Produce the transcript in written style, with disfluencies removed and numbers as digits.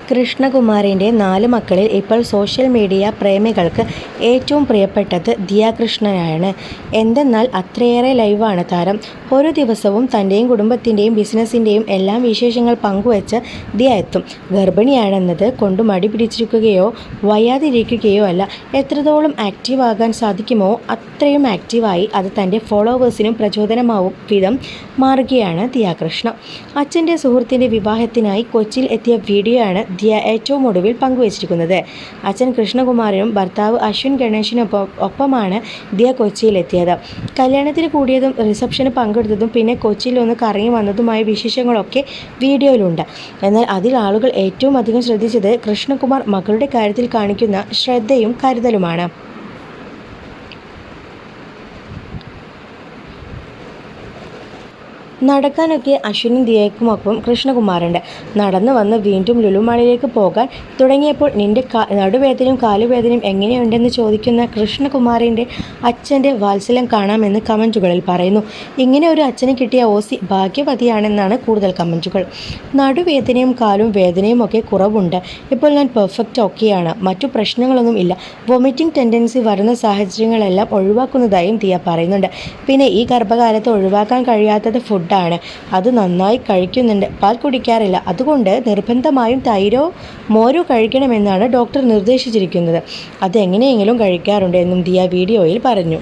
കൃഷ്ണകുമാറിൻ്റെ 4 മക്കളിൽ ഇപ്പോൾ social media പ്രേമികൾക്ക് ഏറ്റവും പ്രിയപ്പെട്ടത് ദിയ കൃഷ്ണയാണ്. എന്തെന്നാൽ അത്രയേറെ ലൈവാണ് താരം. ഒരു ദിവസവും തൻ്റെയും കുടുംബത്തിൻ്റെയും ബിസിനസ്സിൻ്റെയും എല്ലാം വിശേഷങ്ങൾ പങ്കുവച്ച് ദിയ എത്തും. ഗർഭിണിയാണെന്നത് കൊണ്ട് മടി പിടിച്ചിരിക്കുകയോ വയ്യാതിരിക്കുകയോ അല്ല. എത്രത്തോളം ആക്റ്റീവ് ആകാൻ സാധിക്കുമോ അത്രയും ആക്റ്റീവായി അത് തൻ്റെ ഫോളോവേഴ്സിനും പ്രചോദനമാവും വിധം മാറുകയാണ് ദിയ കൃഷ്ണ. അച്ഛൻ്റെ സുഹൃത്തിൻ്റെ വിവാഹത്തിനായി കൊച്ചിയിൽ എത്തിയ വീഡിയോയാണ് ദിയ ഏറ്റവും ഒടുവിൽ പങ്കുവച്ചിരിക്കുന്നത്. അച്ഛൻ കൃഷ്ണകുമാറിനും ഭർത്താവ് അശ്വിൻ ഗണേഷിനൊപ്പമാണ് ദിയ കൊച്ചിയിലെത്തിയത്. കല്യാണത്തിന് കൂടിയതും റിസപ്ഷന് പങ്കെടുത്തതും പിന്നെ കൊച്ചിയിൽ ഒന്ന് കറങ്ങി വന്നതുമായ വിശേഷങ്ങളൊക്കെ വീഡിയോയിലുണ്ട്. എന്നാൽ അതിൽ ആളുകൾ ഏറ്റവും അധികം ശ്രദ്ധിച്ചത് കൃഷ്ണകുമാർ മകളുടെ കാര്യത്തിൽ കാണിക്കുന്ന ശ്രദ്ധയും കരുതലുമാണ്. നടക്കാനൊക്കെ അശ്വിനും ദിയയ്ക്കുമൊപ്പം കൃഷ്ണകുമാറുണ്ട്. നടന്നു വന്ന് വീണ്ടും ലുലുമാളിലേക്ക് പോകാൻ തുടങ്ങിയപ്പോൾ നിന്റെ നടുവേദനയും കാലുവേദനയും എങ്ങനെയുണ്ടെന്ന് ചോദിക്കുന്ന കൃഷ്ണകുമാറിൻ്റെ അച്ഛൻ്റെ വാത്സല്യം കാണാമെന്ന് കമൻറ്റുകളിൽ പറയുന്നു. ഇങ്ങനെ ഒരു അച്ഛനെ കിട്ടിയ ഓസി ഭാഗ്യവതിയാണെന്നാണ് കൂടുതൽ കമൻറ്റുകൾ. നടുവേദനയും കാലും വേദനയും ഒക്കെ കുറവുണ്ട്. ഇപ്പോൾ ഞാൻ പെർഫെക്റ്റ് ഓക്കെയാണ്. മറ്റു പ്രശ്നങ്ങളൊന്നും ഇല്ല. വൊമിറ്റിംഗ് ടെൻഡൻസി വരുന്ന സാഹചര്യങ്ങളെല്ലാം ഒഴിവാക്കുന്നതായും ദിയ പറയുന്നുണ്ട്. പിന്നെ ഈ ഗർഭകാലത്ത് ഒഴിവാക്കാൻ കഴിയാത്തത് ഫുഡാണ്. അത് നന്നായി കഴിക്കുന്നുണ്ട്. പാൽ കുടിക്കാറില്ല. അതുകൊണ്ട് നിർബന്ധമായും തൈരോ മോരോ കഴിക്കണമെന്നാണ് ഡോക്ടർ നിർദ്ദേശിച്ചിരിക്കുന്നത്. അത് എങ്ങനെയെങ്കിലും കഴിക്കാറുണ്ട് എന്നും ദിയ വീഡിയോയിൽ പറഞ്ഞു.